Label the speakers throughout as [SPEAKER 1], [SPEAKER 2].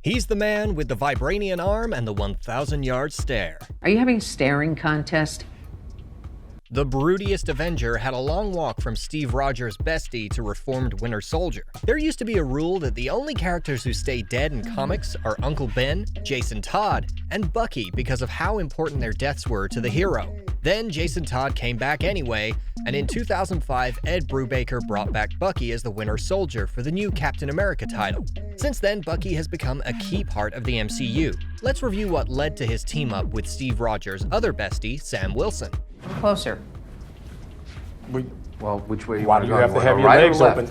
[SPEAKER 1] He's the man with the vibranium arm and the 1,000-yard stare.
[SPEAKER 2] Are you having a staring contest?
[SPEAKER 1] The broodiest Avenger had a long walk from Steve Rogers' bestie to reformed Winter Soldier. There used to be a rule that the only characters who stay dead in comics are Uncle Ben, Jason Todd, and Bucky because of how important their deaths were to the hero. Then Jason Todd came back anyway, and in 2005, Ed Brubaker brought back Bucky as the Winter Soldier for the new Captain America title. Since then, Bucky has become a key part of the MCU. Let's review what led to his team-up with Steve Rogers' other bestie, Sam Wilson.
[SPEAKER 2] Closer.
[SPEAKER 3] Well, which way
[SPEAKER 4] Why do you have to have your legs open?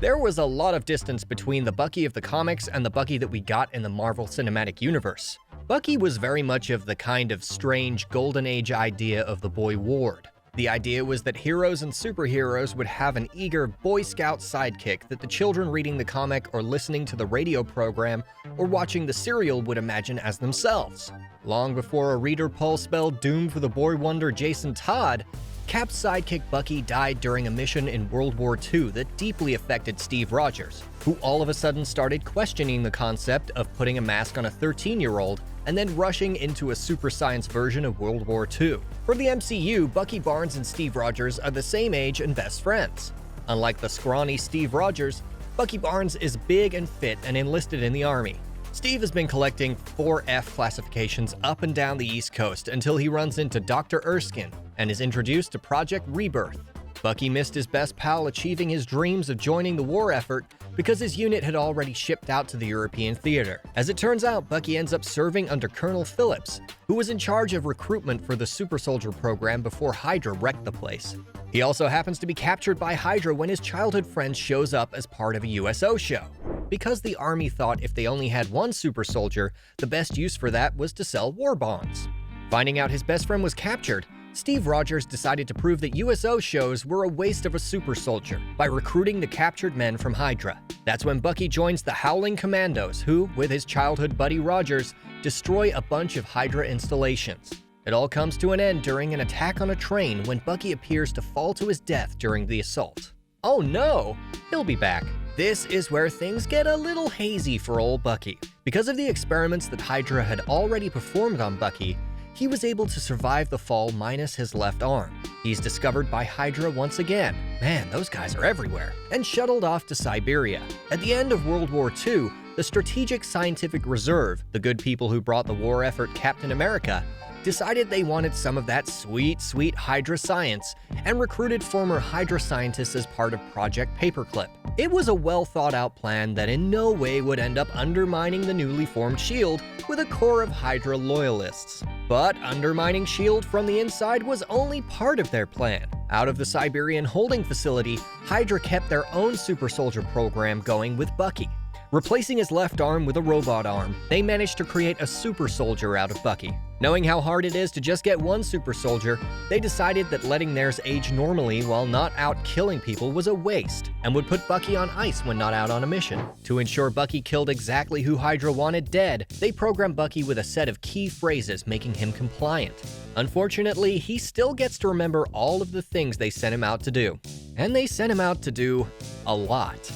[SPEAKER 1] There was a lot of distance between the Bucky of the comics and the Bucky that we got in the Marvel Cinematic Universe. Bucky was very much of the kind of strange golden age idea of the boy Ward. The idea was that heroes and superheroes would have an eager Boy Scout sidekick that the children reading the comic or listening to the radio program or watching the serial would imagine as themselves. Long before a reader poll spelled doom for the boy wonder Jason Todd, Cap's sidekick Bucky died during a mission in World War II that deeply affected Steve Rogers, who all of a sudden started questioning the concept of putting a mask on a 13-year-old and then rushing into a super science version of World War II. For the MCU, Bucky Barnes and Steve Rogers are the same age and best friends. Unlike the scrawny Steve Rogers, Bucky Barnes is big and fit and enlisted in the Army. Steve has been collecting 4F classifications up and down the East Coast until he runs into Dr. Erskine and is introduced to Project Rebirth. Bucky missed his best pal achieving his dreams of joining the war effort because his unit had already shipped out to the European theater. As it turns out, Bucky ends up serving under Colonel Phillips, who was in charge of recruitment for the Super Soldier program before Hydra wrecked the place. He also happens to be captured by Hydra when his childhood friend shows up as part of a USO show. Because the Army thought if they only had one super soldier, the best use for that was to sell war bonds. Finding out his best friend was captured, Steve Rogers decided to prove that USO shows were a waste of a super soldier by recruiting the captured men from Hydra. That's when Bucky joins the Howling Commandos, who, with his childhood buddy Rogers, destroy a bunch of Hydra installations. It all comes to an end during an attack on a train when Bucky appears to fall to his death during the assault. Oh no! He'll be back. This is where things get a little hazy for old Bucky. Because of the experiments that Hydra had already performed on Bucky, he was able to survive the fall minus his left arm. He's discovered by Hydra once again. Man, those guys are everywhere. And shuttled off to Siberia. At the end of World War II, the Strategic Scientific Reserve, the good people who brought the war effort Captain America, decided they wanted some of that sweet, sweet Hydra science and recruited former Hydra scientists as part of Project Paperclip. It was a well-thought-out plan that in no way would end up undermining the newly formed SHIELD with a core of Hydra loyalists. But undermining SHIELD from the inside was only part of their plan. Out of the Siberian holding facility, Hydra kept their own super soldier program going with Bucky. Replacing his left arm with a robot arm, they managed to create a super soldier out of Bucky. Knowing how hard it is to just get one super soldier, they decided that letting theirs age normally while not out killing people was a waste, and would put Bucky on ice when not out on a mission. To ensure Bucky killed exactly who Hydra wanted dead, they programmed Bucky with a set of key phrases making him compliant. Unfortunately, he still gets to remember all of the things they sent him out to do. And they sent him out to do a lot.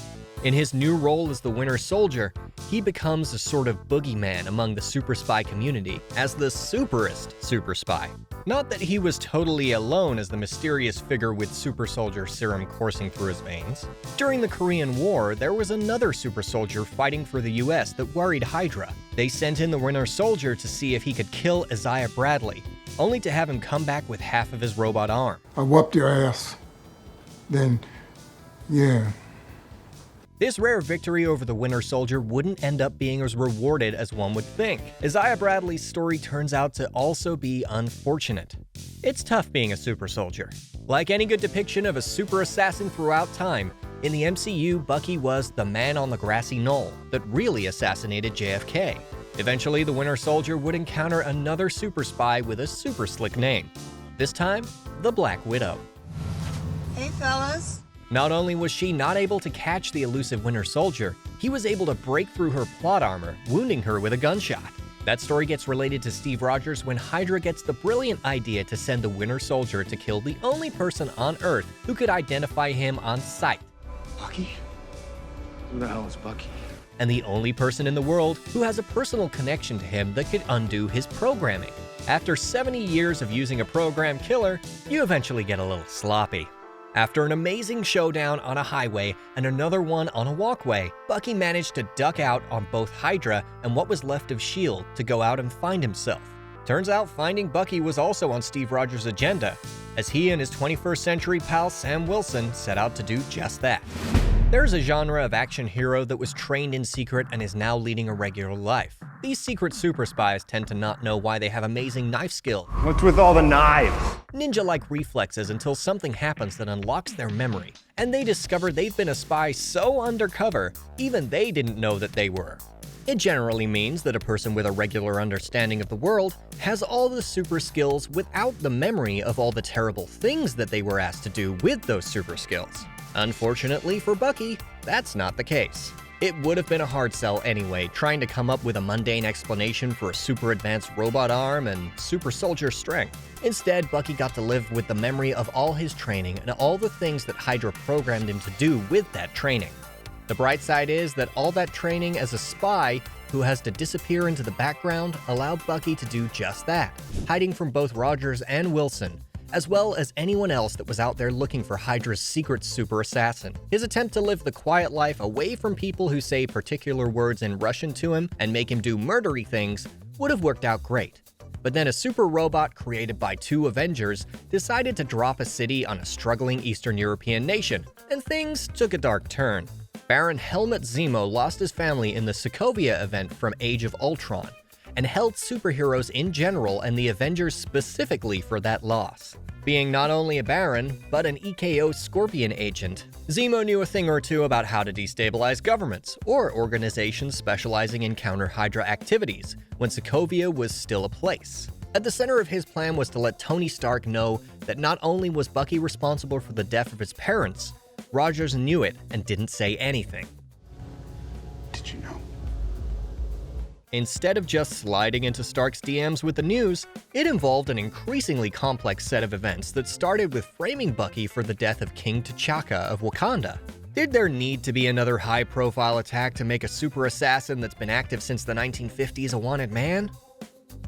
[SPEAKER 1] In his new role as the Winter Soldier, he becomes a sort of boogeyman among the super spy community as the superest super spy. Not that he was totally alone as the mysterious figure with super soldier serum coursing through his veins. During the Korean War, there was another super soldier fighting for the US that worried Hydra. They sent in the Winter Soldier to see if he could kill Isaiah Bradley, only to have him come back with half of his robot arm.
[SPEAKER 5] I whooped your ass. Then, yeah.
[SPEAKER 1] This rare victory over the Winter Soldier wouldn't end up being as rewarded as one would think. Isaiah Bradley's story turns out to also be unfortunate. It's tough being a super soldier. Like any good depiction of a super assassin throughout time, in the MCU, Bucky was the man on the grassy knoll that really assassinated JFK. Eventually, the Winter Soldier would encounter another super spy with a super slick name. This time, the Black Widow.
[SPEAKER 6] Hey, fellas.
[SPEAKER 1] Not only was she not able to catch the elusive Winter Soldier, he was able to break through her plot armor, wounding her with a gunshot. That story gets related to Steve Rogers when Hydra gets the brilliant idea to send the Winter Soldier to kill the only person on Earth who could identify him on sight.
[SPEAKER 4] Bucky? Who the hell is Bucky?
[SPEAKER 1] And the only person in the world who has a personal connection to him that could undo his programming. After 70 years of using a program killer, you eventually get a little sloppy. After an amazing showdown on a highway and another one on a walkway, Bucky managed to duck out on both Hydra and what was left of S.H.I.E.L.D. to go out and find himself. Turns out finding Bucky was also on Steve Rogers' agenda, as he and his 21st century pal Sam Wilson set out to do just that. There's a genre of action hero that was trained in secret and is now leading a regular life. These secret super spies tend to not know why they have amazing knife skill.
[SPEAKER 4] What's with all the knives?
[SPEAKER 1] Ninja-like reflexes until something happens that unlocks their memory, and they discover they've been a spy so undercover, even they didn't know that they were. It generally means that a person with a regular understanding of the world has all the super skills without the memory of all the terrible things that they were asked to do with those super skills. Unfortunately for Bucky, that's not the case. It would have been a hard sell anyway, trying to come up with a mundane explanation for a super advanced robot arm and super soldier strength. Instead, Bucky got to live with the memory of all his training and all the things that Hydra programmed him to do with that training. The bright side is that all that training as a spy who has to disappear into the background allowed Bucky to do just that, hiding from both Rogers and Wilson, as well as anyone else that was out there looking for Hydra's secret super assassin. His attempt to live the quiet life away from people who say particular words in Russian to him and make him do murdery things would have worked out great. But then a super robot created by two Avengers decided to drop a city on a struggling Eastern European nation, and things took a dark turn. Baron Helmut Zemo lost his family in the Sokovia event from Age of Ultron, and held superheroes in general and the Avengers specifically for that loss. Being not only a Baron, but an EKO Scorpion agent, Zemo knew a thing or two about how to destabilize governments or organizations specializing in counter-Hydra activities when Sokovia was still a place. At the center of his plan was to let Tony Stark know that not only was Bucky responsible for the death of his parents, Rogers knew it and didn't say anything.
[SPEAKER 5] Did you know?
[SPEAKER 1] Instead of just sliding into Stark's DMs with the news, it involved an increasingly complex set of events that started with framing Bucky for the death of King T'Chaka of Wakanda. Did there need to be another high-profile attack to make a super assassin that's been active since the 1950s a wanted man?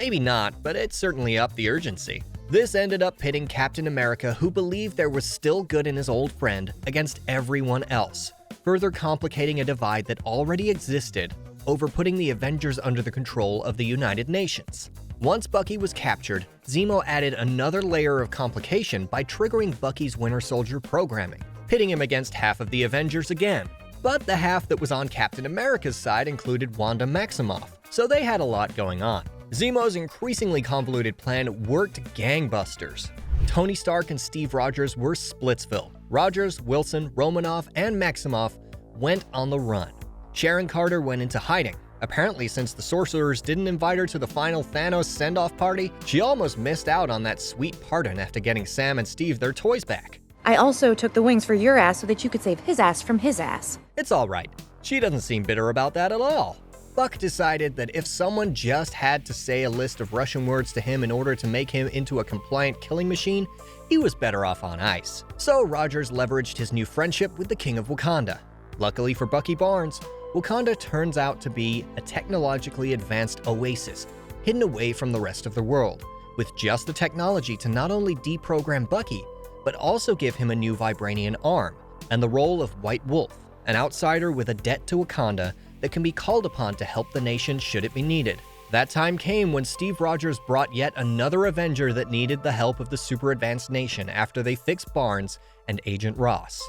[SPEAKER 1] Maybe not, but it certainly upped the urgency. This ended up pitting Captain America, who believed there was still good in his old friend, against everyone else, further complicating a divide that already existed over putting the Avengers under the control of the United Nations. Once Bucky was captured, Zemo added another layer of complication by triggering Bucky's Winter Soldier programming, pitting him against half of the Avengers again. But the half that was on Captain America's side included Wanda Maximoff, so they had a lot going on. Zemo's increasingly convoluted plan worked gangbusters. Tony Stark and Steve Rogers were Splitsville. Rogers, Wilson, Romanoff, and Maximoff went on the run. Sharon Carter went into hiding. Apparently, since the sorcerers didn't invite her to the final Thanos send-off party, she almost missed out on that sweet pardon after getting Sam and Steve their toys back.
[SPEAKER 3] I also took the wings for your ass so that you could save his ass from his ass.
[SPEAKER 1] It's alright. She doesn't seem bitter about that at all. Buck decided that if someone just had to say a list of Russian words to him in order to make him into a compliant killing machine, he was better off on ice. So Rogers leveraged his new friendship with the King of Wakanda. Luckily for Bucky Barnes, Wakanda turns out to be a technologically advanced oasis, hidden away from the rest of the world, with just the technology to not only deprogram Bucky, but also give him a new vibranium arm, and the role of White Wolf, an outsider with a debt to Wakanda that can be called upon to help the nation should it be needed. That time came when Steve Rogers brought yet another Avenger that needed the help of the super advanced nation after they fixed Barnes and Agent Ross.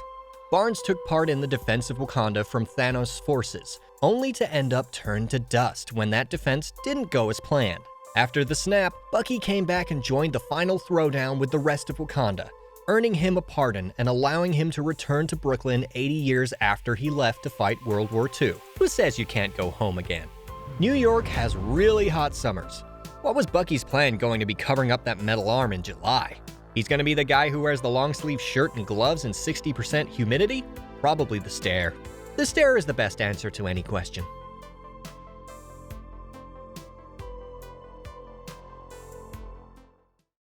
[SPEAKER 1] Barnes took part in the defense of Wakanda from Thanos' forces, only to end up turned to dust when that defense didn't go as planned. After the snap, Bucky came back and joined the final throwdown with the rest of Wakanda, earning him a pardon and allowing him to return to Brooklyn 80 years after he left to fight World War II. Who says you can't go home again? New York has really hot summers. What was Bucky's plan going to be covering up that metal arm in July? He's going to be the guy who wears the long-sleeve shirt and gloves in 60% humidity? Probably the stare. The stare is the best answer to any question.